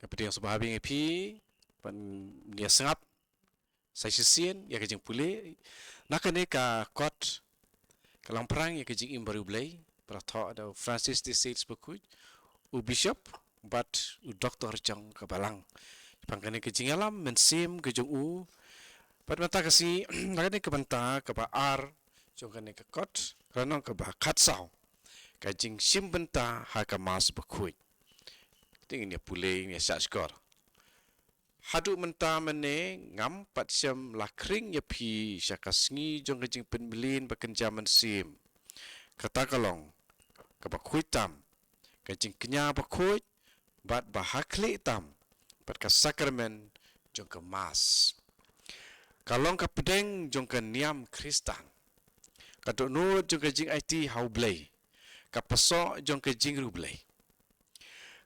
Kapiti yang sabahabi ngepi pan dia sengap sai sisien ya kejing pule nakane ka kot kalang perang ya kejing imbaru blai pratho ada Francis de Sales bakut u bishop but u doktor jang kabalang pangkane kejing alam mensim kejung u pat mata kasi nakane ka banta ka ba ar jong kane ka kot ranong ka ba khatsau kajing sim benta ha ka mas bakut tingin ya pule ya sa skor hadu menta mene ngam pat siam lakring ya pi syakasngi jong kajing penbelin bakan jaman sim kata kalong kabakhui tam kajing kenya bakhui bat bahakli tam pat ka sakramen jong ka mas kalong ka pedeng jong ka niam kristan kadok nur jong kajing IT hau blai ka pasok jong kajing ru blai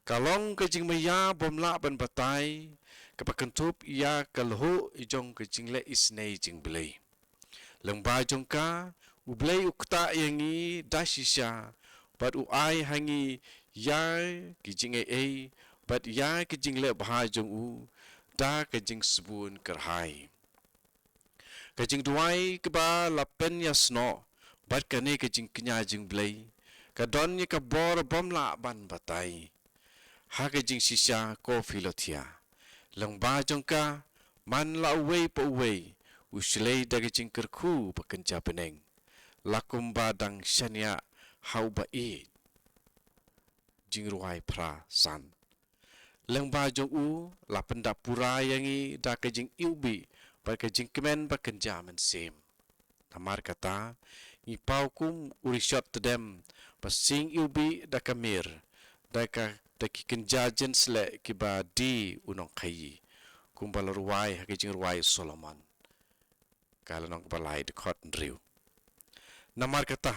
kalong kajing maya bomla ban batai kapakentup ia kalho ijong kajing le isnei jing blai lengba jong ka ublai ukta yangi dasisha bat u ai hangi ya kajing ai bat ya kajing le bha jong u da kajing sebun kerhai kajing duai keba lapen yasno bat kane kajing kenya jing blai kadon ye ka bor bomla ban batai ha kajing sisha ko filotia lengba jongka man la uwei pa uwei uslei da kajing kerku pakenja peneng lakum badang shania hau ba e jing ruai pra san lengba jong u la penda pura yangi da kajing iubi pa kajing kemen pakenja men sim namar kata ngi pau kum urishot tedem pasing iubi da kamir da ka da kikenjajen sle kiba di unong kayi kumbal ruai hakijing ruai Solomon kala nong balai de khot driu namar kata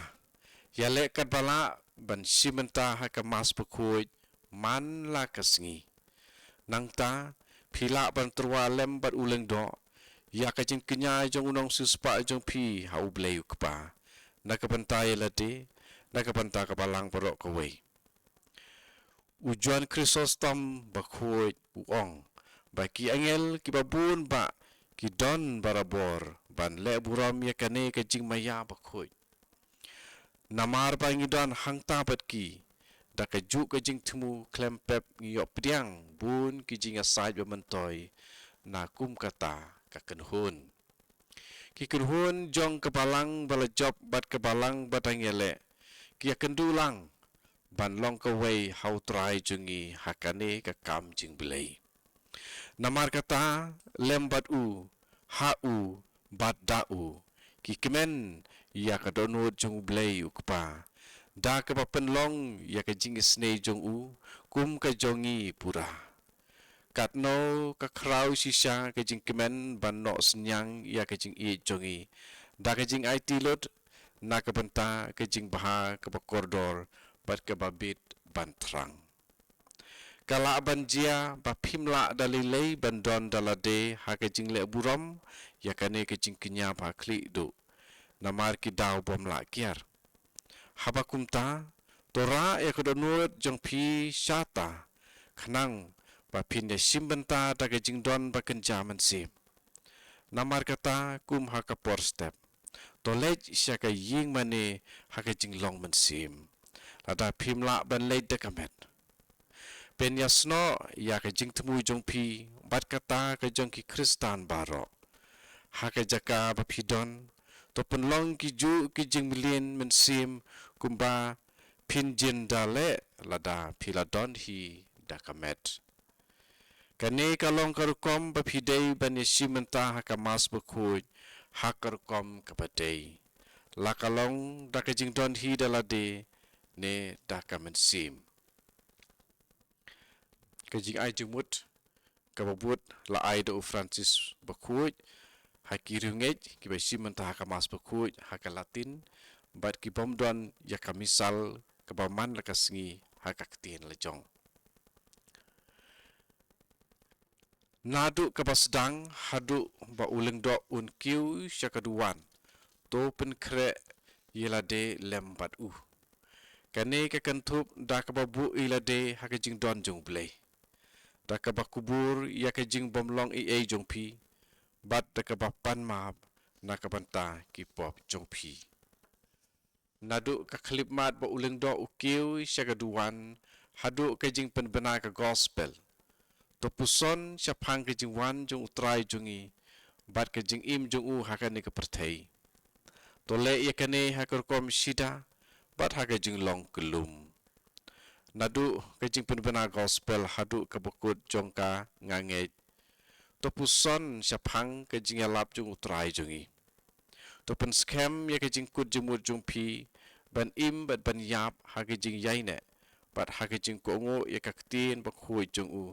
ya le kat bala ban simenta haka mas pekhuj man la kasngi nangta phila ban trwa lem bat uleng do ya kajing kenya jong unong suspa jong phi hau bleu kpa nakapantai late nakapanta kapalang porok kawei ujuan Chrysostom bakhuj uong baki angel kibabun ba kidon barabor ban le buram ya kane kajing maya bakhuj namar ba ngidon hangta patki da kaju kajing temu klempep ngiyop pediang bun kijing asaj bamentoi na kum kata kakenhun kikenhun jong kebalang balajop bat kebalang batangele kia kendulang ban long kawai hau trai jungi hakane ka kam jing belai namar kata lembat u ha u bat da u ki kemen ya ka donut jung belai u kpa da ka penlong ya ka jing snei jong u kum ka jongi pura katno ka krau sisa ka jing kemen ban no senyang ya ka jing i jongi da ka jing IT lot na ka benta ka jing baha ka kordor bat ke babit bantrang kala banjia bapimla dalilei bandon dalade ha ke jingle buram ya kane ke jingknya ba kli do namar ki daw bom la kiar habakumta tora ya kodonut jong phi syata khnang bapin de simbenta ta ke jingdon ba kenjaman sim namar kata kum ha ka por step tolej sya ka ying mane ha ke jinglong men sim lada pimla ban leit de kamet pen yasno ya ka jing temu jong pi bat kata ka jong ki kristan baro ha ka jaka ba pidon to penlong ki ju ki jing milien men sim kumba pin jin dale lada piladon hi da kamet kane kalong karukom ba pidei ban yesimenta ha ka mas bakhuj ha karukom ka badei la kalong da ka jing don hi dalade ne da kamen sim kajing ai jumut kababut la ai do Francis bakhuj haki rungej ki besi mentah ka mas bakhuj haka latin bat ki bomdon ya ka misal kabaman la kasngi haka ktin lejong nadu kabasdang hadu ba uleng do un kiu syakaduan to pen kre yelade lembat kane ka kantup da ka babu ilade haka jing don jong blai da ka ba kubur ya ka jing bomlong i jong pi bat da ka ba pan map na ka banta ki pop jong pi nadu ka klip mat ba uleng do ukiu syaga duan hadu ka jing pen bena ka gospel to puson syapang ka jing wan jong utrai jongi bat ka jing im jong u ha ka ni ka perthei to le ya ka ne ha ka kom shida bat ha ka jing long kelum nadu ka jing pen bena gospel hadu ka bukut jong ka ngange to puson syapang ka jing alap jong utrai jongi to pen scam ya ka jing kut jemut jong pi ban im bat ban yap ha ka jing yaine bat ha ka jing ko ngo ya ka tin ba khui jong u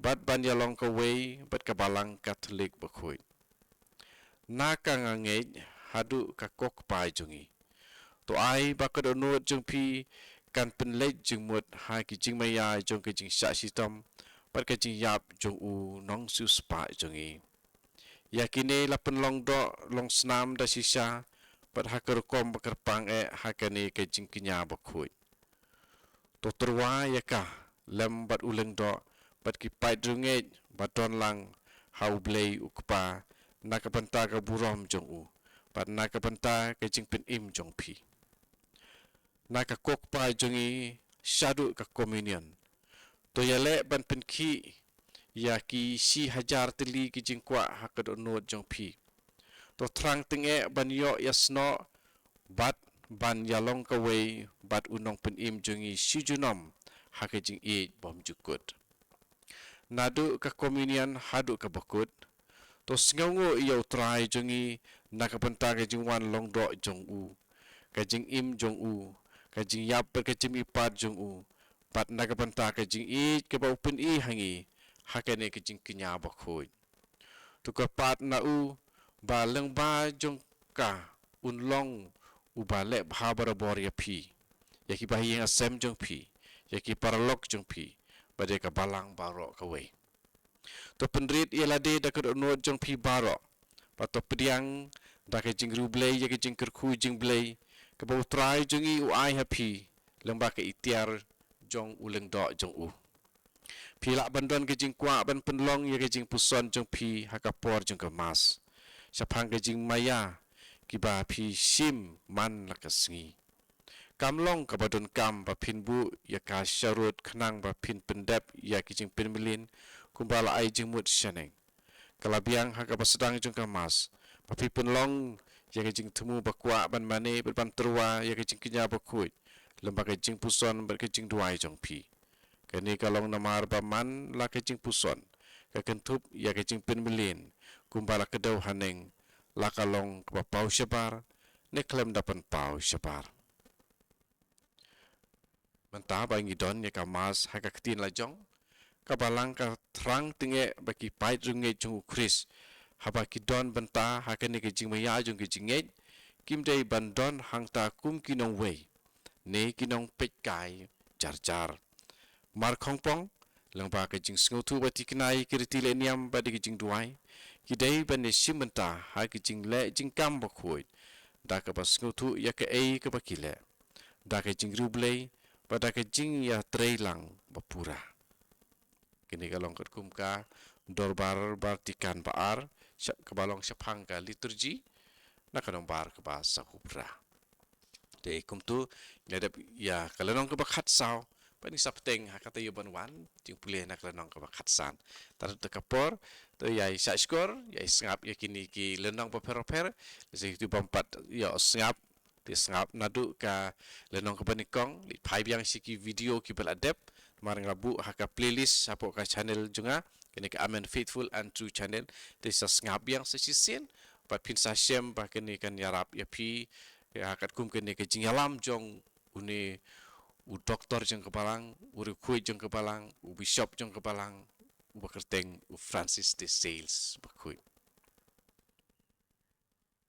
bat ban ya long ka wei bat ka balang katolik ba khui na ka ngange hadu ka kok pai jongi to ai ba ka do no jong pi kan pen le jing mut ha ki jing maya jong ka jing sha sitam bat ka jing yap jong u nong su spa jongi yakine la pen long do long snam da sisa bat ha ka kom ba kerpang ha ka ne ka jing kinya ba khui to terwa ya ka lem bat uleng do bat ki pai drunge bat don lang hau blei ukpa na ka panta ka burom jong u bat na ka panta ka jing pen im jong pi na ka kok pai jongi shadu ka communion to yale ban pen ki ya ki si hajar teli ki jing kwa ha ka do no jong pi to trang tinge ban yo yasno bat ban yalong ka wei bat unong pen im jongi si junom ha ka jing e bom jukut nadu ka communion hadu ka bakut to sngongo iyo trai jongi na ka panta ka jing wan long do jong u ka jing im jong u ka jing yap ka jing ipat jong u pat na ka panta ka jing e ka ba open e hangi ha ka ne ka jing kinya ba khoi to ka pat na u ba leng ba jong ka un long u ba le bha bara bor ya pi ya ki ba yin asem jong pi ya ki paralok jong pi ba de ka balang baro ka wei to penrit ia de da ka no jong pi baro pa to pediang da ka jing ru blei ya ka jing ker khu jing blei ka ba utrai jong i u ai happy leng ba ka itiar jong uleng do jong u pi la bandon ka jing kwa ban penlong ya ka jing puson jong pi ha ka por jong ka mas sapang ka jing maya ki ba pi sim man la ka sngi kamlong ka badon kam ba phin bu ya ka sharut khnang ba phin pendep ya ki jing pen milin kumbala ai jing mut shaneng kalabiang ha ka ba sedang jong ka mas ba pi penlong ya ka jing temu ba kwa ban mane ban terwa ya ka jing kinya ba khui lembaga jing puson ba ka jing duai jong pi kani kalong namar ba man la ka jing puson ka kentup ya ka jing pen milin kumbala ka dau haneng la kalong ka ba pau shabar ne klem dapan pau shabar manta ba ngi don ya ka mas ha ka tin la jong ka balang ka trang tinge ba ki pai runge jong kris ha ba ki don banta ha ka ne ka jing maya jong ki jing kim dei ban don hang ta kum ki nong wei ne ki nong pek kai jar jar mar khong pong lang ba ka jing sngo tu ba ti knai ki ti le niam ba di ki jing duai ki dei ban ne sim banta ha ki jing le jing kam ba khoi da ka ba sngo tu ya ka ka ba ki le da ka jing rublei ba da ka jing ya treilang ba pura kini kalong kat kum ka dorbar bar tikan baar kebalong syapang ka liturgi na kanong bar ka ba sa kubra de kum tu nyadap ya kalanong ka ba khatsao pani sapteng ha kata yo banwan ting pulih na kalanong ka ba khatsan tar te kapor to yai sa skor yai sngap ya kini ki lenong ba per se tu bampat ya sngap te sngap nadu ka lenong ka banikong li phai biang siki video ki beladep marang rabu haka playlist sapo ka channel junga kini ka amen faithful and true channel te sa ngap yang sa sisen pat pin sa shem ba kini kan yarap ya pi ya hakat kum kini ka jingalam jong uni u doktor jong kebalang u rekui jong kebalang u bishop jong kebalang u bakerteng u Francis de Sales bakui